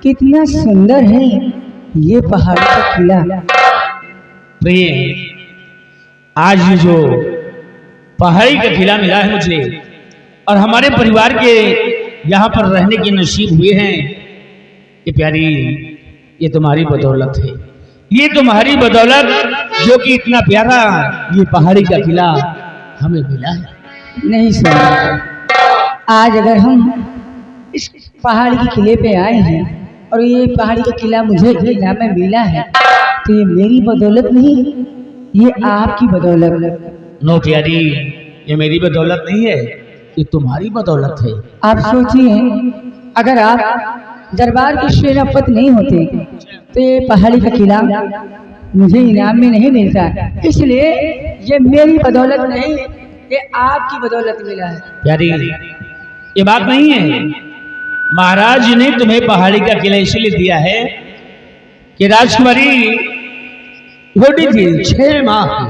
कितना सुंदर है ये पहाड़ का किला। प्रिय, आज जो पहाड़ी का किला मिला है मुझे और हमारे परिवार के यहाँ पर रहने के नसीब हुए हैं, ये प्यारी, ये तुम्हारी बदौलत है। ये तुम्हारी बदौलत जो कि इतना प्यारा ये पहाड़ी का किला हमें मिला है। नहीं सर, आज अगर हम इस पहाड़ी के किले पे आए हैं और ये पहाड़ी का किला मुझे इनाम में मिला है, तो ये मेरी बदौलत नहीं, ये आपकी बदौलत। नो प्यारी, ये मेरी बदौलत नहीं है, ये तुम्हारी बदौलत है। आप सोचिए, अगर आप दरबार के सेनापति नहीं होते तो ये पहाड़ी का किला मुझे इनाम में नहीं मिलता। इसलिए ये मेरी बदौलत नहीं, ये आपकी बदौलत मिला है। प्यारी, ये बात नहीं है। महाराज ने तुम्हें पहाड़ी का किला इसलिए दिया है कि राजकुमारी छोटी थी, 6 माह की,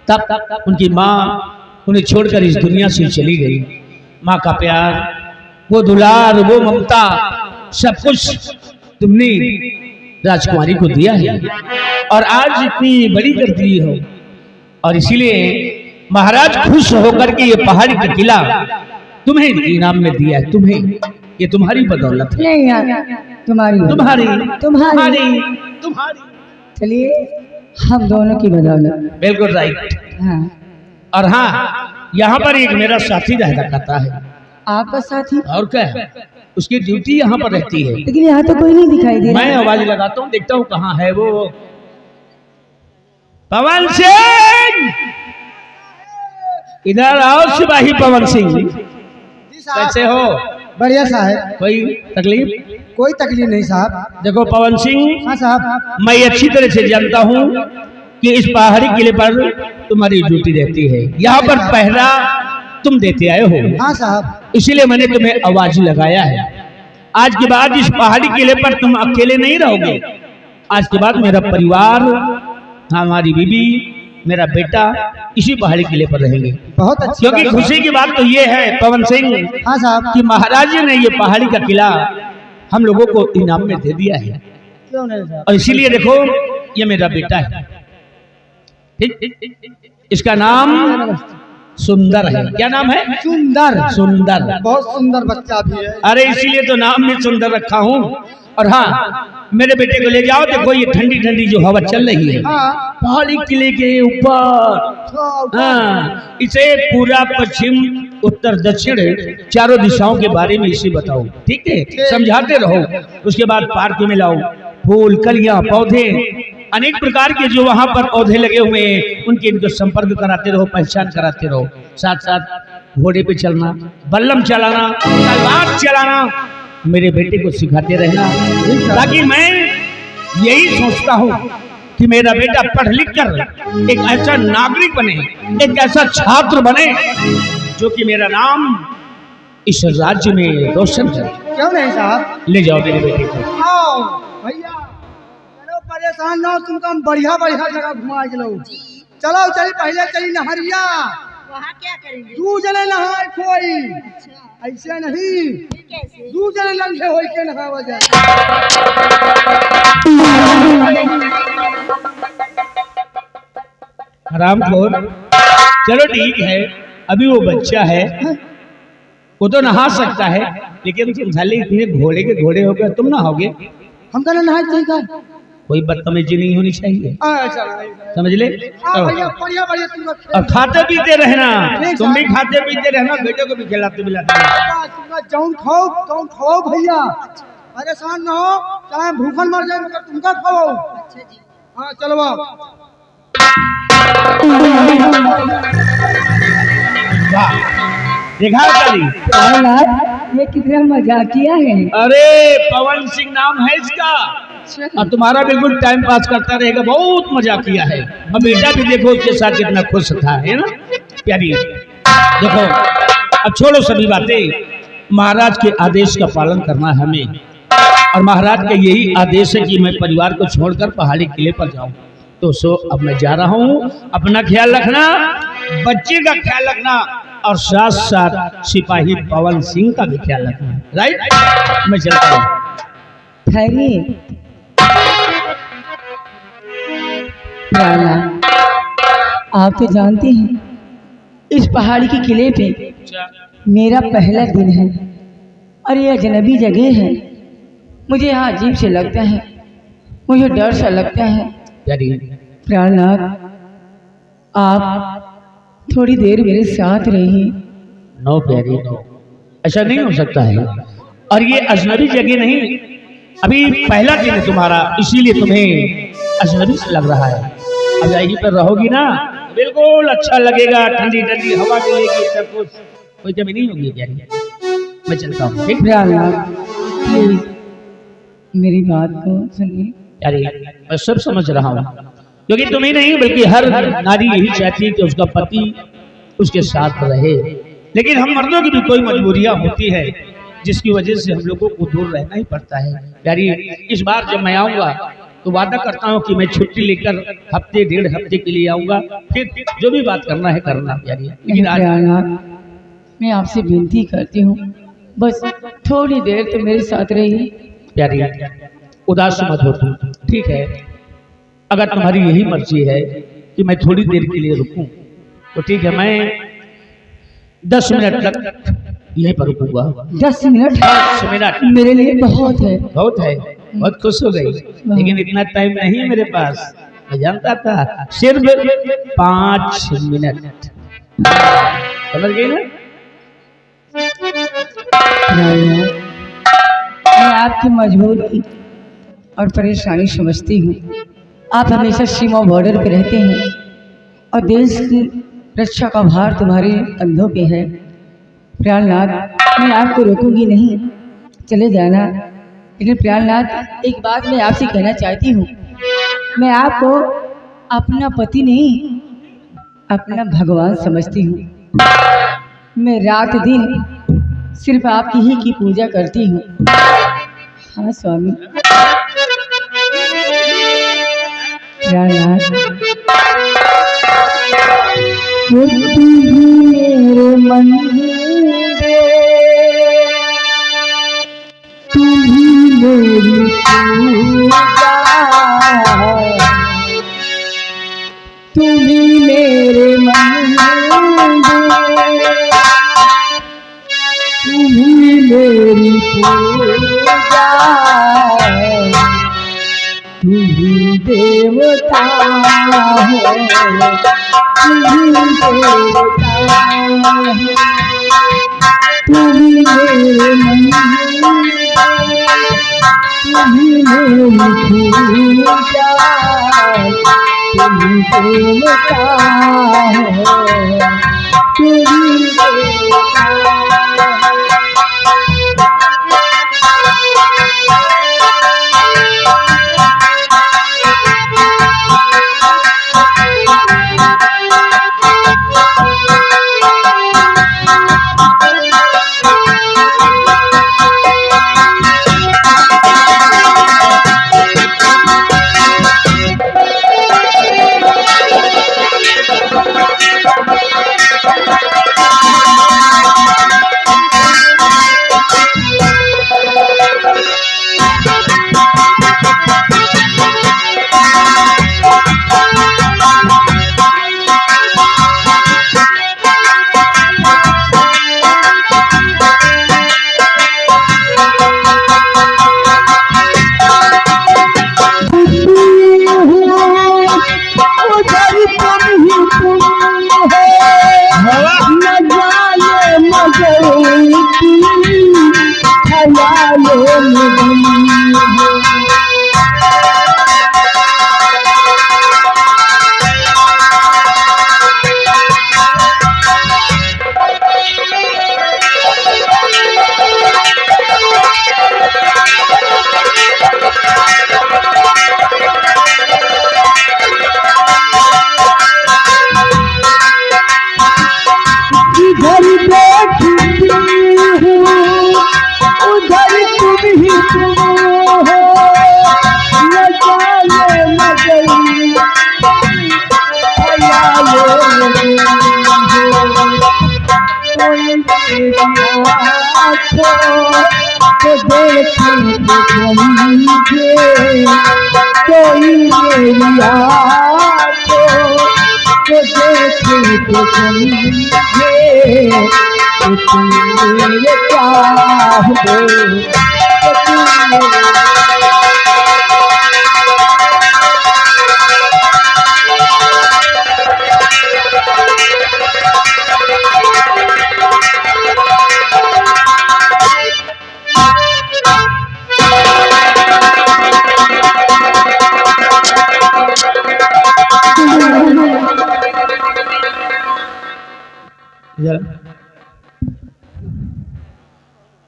तब उनकी माँ उन्हें छोड़कर इस दुनिया से चली गई। माँ का प्यार, वो दुलार, वो ममता, सब कुछ तुमने राजकुमारी को दिया है और आज इतनी बड़ी कर दी हो, और इसीलिए महाराज खुश होकर के ये पहाड़ी का किला तुम्हें इनाम में दिया है। तुम्हें, ये तुम्हारी बदौलत है। नहीं यार, तुम्हारी तुम्हारी तुम्हारी तुम्हारी चलिए, हम दोनों की बदौलत। बिल्कुल राइट। हाँ, और हाँ, यहाँ पर एक मेरा साथी रहता करता है। आपका साथी? और क्या है, उसकी ड्यूटी यहाँ पर रहती है। लेकिन यहाँ तो कोई नहीं दिखाई दे रहा। मैं आवाज लगाता हूँ, देखता हूँ कहाँ है वो। पवन सिंह, इधर आओ। सिपाही पवन सिंह, कैसे हो? बढ़िया साहब। कोई तकलीफ? कोई तकलीफ नहीं साहब। देखो पवन सिंह, हाँ साहब। मैं अच्छी तरह से जानता हूँ कि इस पहाड़ी किले पर तुम्हारी ड्यूटी रहती है। यहाँ पर पहरा तुम देते आए हो। हाँ साहब। इसीलिए मैंने तुम्हें आवाज लगाया है। आज के बाद इस पहाड़ी किले पर तुम अकेले नहीं रहोगे। आज के बाद मेरा परिवार, हमारी बीबी, मेरा बेटा इसी पहाड़ी किले पर रहेंगे। बहुत अच्छी क्योंकि बात खुशी की बात तो ये है पवन सिंह, हाँ साहब, कि महाराज ने ये पहाड़ी का किला हम लोगों को इनाम में दे दिया है। क्यों नहीं साहब? और इसीलिए देखो, ये मेरा बेटा है, ठीक? इसका नाम सुंदर है। क्या नाम है? सुंदर। सुंदर, बहुत सुंदर बच्चा भी है। अरे इसीलिए तो नाम भी सुंदर रखा हूँ। और हाँ, मेरे बेटे को ले जाओ, देखो ये ठंडी ठंडी जो हवा चल रही है हाँ। पहाड़ी किले के ऊपर। हाँ, इसे पूरा पश्चिम, उत्तर, दक्षिण चारों दिशाओं के बारे में इसे बताओ, ठीक है? समझाते रहो। उसके बाद पार्क में लाओ, फूल, कलियां, पौधे, अनेक प्रकार के जो वहां पर पौधे लगे हुए हैं उनके इनको संपर्क कराते रहो, पहचान कराते रहो। साथ साथ घोड़े पे चलना, बल्लम चलाना, तलवार चलाना मेरे बेटे को सिखाते रहना, ताकि मैं यही सोचता हूँ कि मेरा बेटा पढ़ लिख कर एक ऐसा नागरिक बने, एक ऐसा छात्र बने जो कि मेरा नाम इस राज्य में रोशन करे। क्यों नहीं साहब? ले जाओ मेरे बेटे को। आओ भैया, चलो परेशान ना हो, तुमको हम बढ़िया बढ़िया जगह घुमा के लो। चलो चली, पहले चली नहरिया। वहाँ क्या करेंगे? 2 जने नहाए कोई। अच्छा, ऐसे नहीं, फिर कैसे? 2 जने लंघे हो के नहावा जाए। हरामखोर, चलो ठीक है, अभी वो बच्चा है, वो तो नहा सकता है, लेकिन तुम साले इतने घोड़े के घोड़े हो गए, तुम नहाओगे? हम कहना नहाए चाहिए। कोई बदतमीजी नहीं होनी चाहिए, समझ ले? भैया बढ़िया बढ़िया तुमको और खाते पीते रहना, तुम भी खाते पीते रहना, बेटे को भी खिलाते पिलाते रहना। तुमका जौन खाओ भैया, परेशान ना हो, चाहे भूखन मर जाए मगर तुमका खाओ। अच्छा जी। हाँ चलो बाप। वाह, देखा करी? ये कितना मजाकिया है। अरे पवन सिंह नाम है इसका, और तुम्हारा बिल्कुल टाइम पास करता रहेगा। बहुत मजा किया है। अब बेटा भी देखो उसके साथ कितना खुश था, है ना प्यारी? देखो, अब छोड़ो सभी बातें, महाराज के आदेश का पालन करना हमें। और महाराज का यही आदेश है कि मैं परिवार को छोड़कर पहाड़ी किले पर जाऊं। तो सो अब मैं जा रहा हूं, अपना ख्याल रखना, बच्चे का ख्याल रखना और साथ साथ सिपाही पवन सिंह का भी ख्याल रखना। राइट, मैं चलता हूं। ठहरिए राणा, आप तो जानते हैं इस पहाड़ी के किले पे मेरा पहला दिन है और ये अजनबी जगह है। मुझे यहाँ अजीब से लगता है, मुझे डर सा लगता है। प्राणनाथ, आप थोड़ी देर मेरे साथ रहिए। नो प्यारी नो, ऐसा नहीं हो सकता है। और ये अजनबी जगह नहीं, अभी पहला दिन है तुम्हारा, इसीलिए तुम्हें अजनबी से लग रहा है। अब यहीं पर रहोगी ना, बिल्कुल अच्छा लगेगा, ठंडी ठंडी हवा मिलेगी, सब कुछ, कोई कमी नहीं होगी प्यारी। मैं चलता हूँ, ठीक? प्राणनाथ प्लीज मेरी बात को सुनिए। अरे मैं सब समझ रहा हूँ, क्योंकि तुम ही नहीं बल्कि हर नारी यही चाहती है कि उसका पति उसके साथ रहे। लेकिन हम मर्दों की भी कोई मजबूरियां होती है जिसकी वजह से हम लोगों को दूर रहना ही पड़ता है। यारी इस बार जब मैं आऊंगा तो वादा करता हूँ कि मैं छुट्टी लेकर हफ्ते 1.5 हफ्ते के लिए आऊंगा, फिर जो भी बात करना है करना यारी। लेकिन आज मैं आपसे विनती करती हूँ, बस थोड़ी देर तो मेरे साथ रहिए। प्यारी उदास मत हो तुम, ठीक है? अगर तुम्हारी यही मर्जी है कि मैं थोड़ी देर के लिए रुकूं तो ठीक है, मैं 10 मिनट तक यहीं पर रुकूंगा। 10 मिनट? 10 मिनट मेरे लिए बहुत है। बहुत है, बहुत खुश हो गई, लेकिन इतना टाइम नहीं है मेरे पास। मैं जानता था, सिर्फ 5 मिनट। समझ गई ना? मैं आपकी मजबूरी और परेशानी समझती हूँ। आप हमेशा सीमा बॉर्डर पे रहते हैं और देश की रक्षा का भार तुम्हारे कंधों पे है। प्राणनाथ, मैं आपको रोकूंगी नहीं, चले जाना। लेकिन प्राणनाथ, एक बात मैं आपसे कहना चाहती हूँ, मैं आपको अपना पति नहीं, अपना भगवान समझती हूँ। मैं रात दिन सिर्फ आपकी ही की पूजा करती हूँ। हाँ स्वामी। प्राणनाथ, मेरे मन तुम्ही मेरी पूजा, तुम्ही मेरे मन, तुम्ही मेरी पूजा, तुम्ही देवता हो, तुम्ही देवता हो, तुम्ही मेरे मन, तुम्ही मेरी पूजा, तुम्ही देवता हो, तुम्ही देवता हो। इधर देखती हूँ उधर तुम ही कोई मेरी आँखों को देखे तो समझे कि तुम मेरे चाह दो कि तुम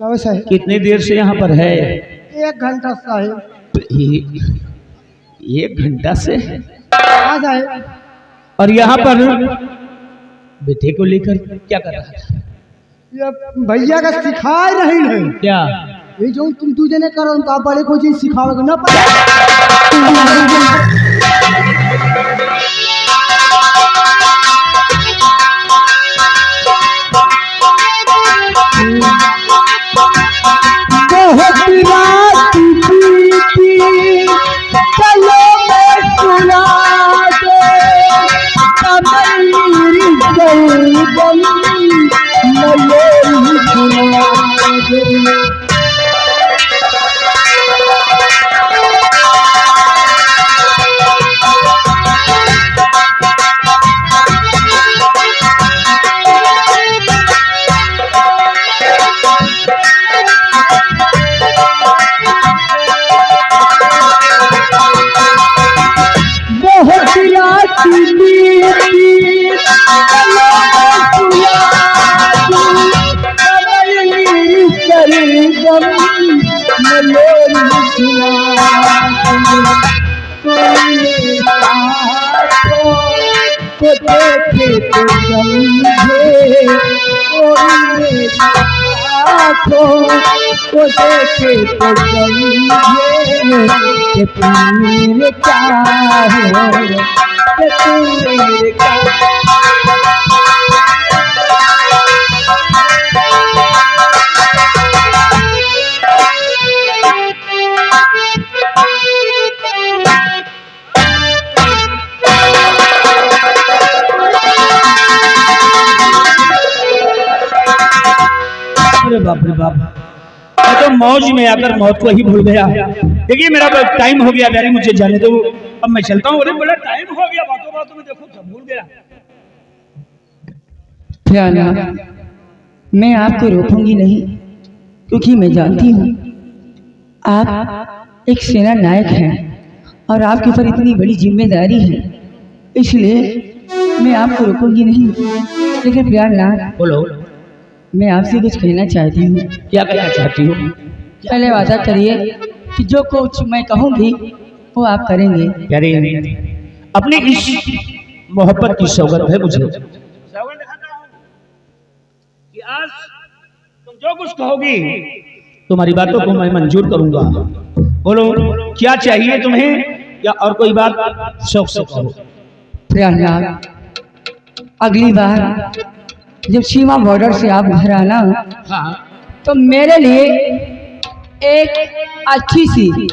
कब साहेब? कितनी देर से यहाँ पर है? 1 घंटा साहेब। एक घंटा से? हाँ साहेब। और यहाँ पर बेटे को लेकर क्या कर रहा था? ये भैया का सिखाए नहीं है क्या? ये जो तुम तुझे ने करो तो आप बड़े को चीज सिखाओगे ना पता। चलो मैं सुना दे कमली गई मलेरी सुना दे। को देखे तो समझे कोई आँखों को देखे तो समझे कि तुम मेरे चाहो कि तुम मेरे अरे बाप रे बाप, मैं तो मौज में आकर मौत को ही भूल गया। देखिए मेरा टाइम हो गया यारी, मुझे जाने दो, अब मैं चलता हूँ। अरे बड़ा टाइम हो गया, बातों बातों में देखो सब भूल गया। प्यारा, मैं आपको रोकूंगी नहीं क्योंकि मैं जानती हूँ आप एक सेना नायक हैं और आपके ऊपर इतनी बड़ी जिम्मेदारी है, इसलिए मैं आपको रोकूंगी नहीं। लेकिन प्यारनाथ, बोलो, मैं आपसे कुछ कहना चाहती हूँ। क्या कहना चाहती हो? पहले वादा करिए कि जो कुछ मैं कहूँगी वो आप करेंगे। प्यारे, अपनी इस मोहब्बत की सौगंध है मुझे, सौगंध खाता हूं कि आज तुम जो कुछ कहोगी तुम्हारी बातों को मैं मंजूर करूंगा। बोलो क्या चाहिए तुम्हें, या और कोई बात शौक से कहो। प्यारनाथ, अगली बार जब सीमा बॉर्डर से आप घर आना हाँ, तो मेरे लिए एक अच्छी सी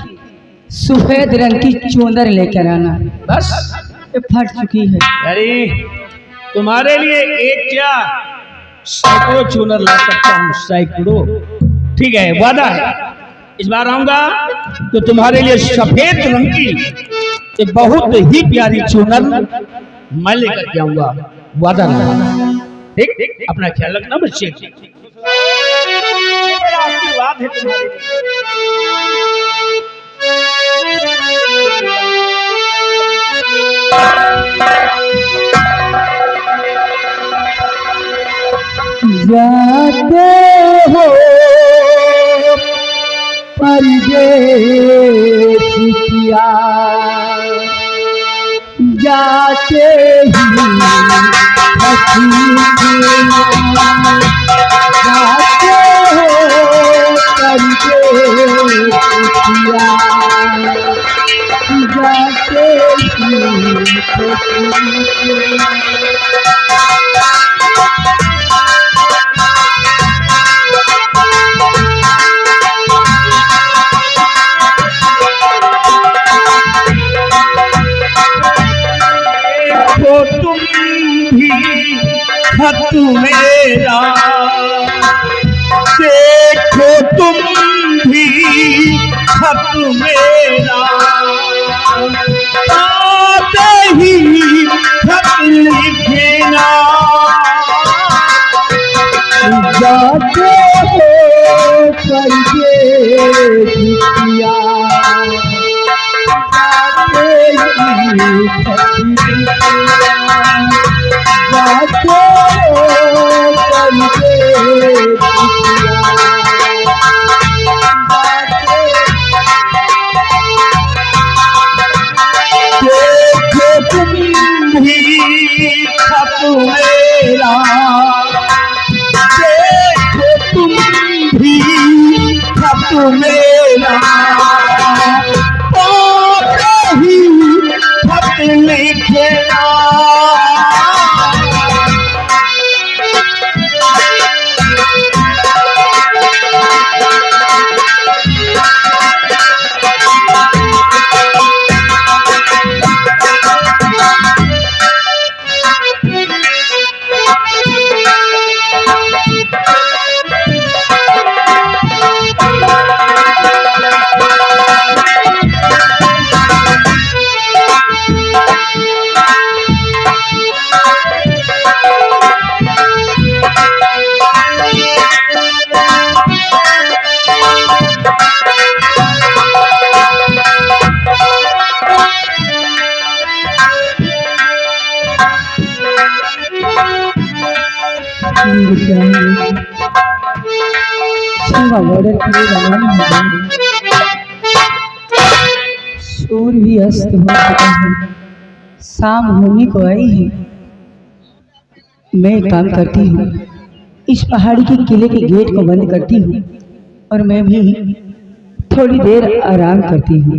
सफेद रंग की चोंदर लेकर आना। बस ये फट चुकी है। अरे तुम्हारे लिए एक क्या सैकड़ों चूनर ला सकता हूँ, सैकड़ों। ठीक है, वादा है इस बार आऊंगा तो तुम्हारे लिए सफेद रंग की एक बहुत ही प्यारी चूनर मैं लेकर के आऊंगा, वादा है। ठीक, अपना ख्याल रखना बच्चे। आशीर्वाद है तुम्हारे। जाते हो परदेस किया, जाते ही हसीना, जाते हो परदेस किया, जाते ही हसीना। खत मेरा देखो तुम भी खत मेरा आते ही खत लिखना जाते हो करके जितिया जाते ही जाते हो करके देखो तुम भी खत मेरा देखो तुम भी खत मेरा आते ही खत लिखना बॉर्डर के लिए रवाना हो गए। सूर्य भी अस्त हो चुका है, शाम होने को आई है। मैं एक काम करती हूँ, इस पहाड़ी के किले के गेट को बंद करती हूँ और मैं भी थोड़ी देर आराम करती हूँ।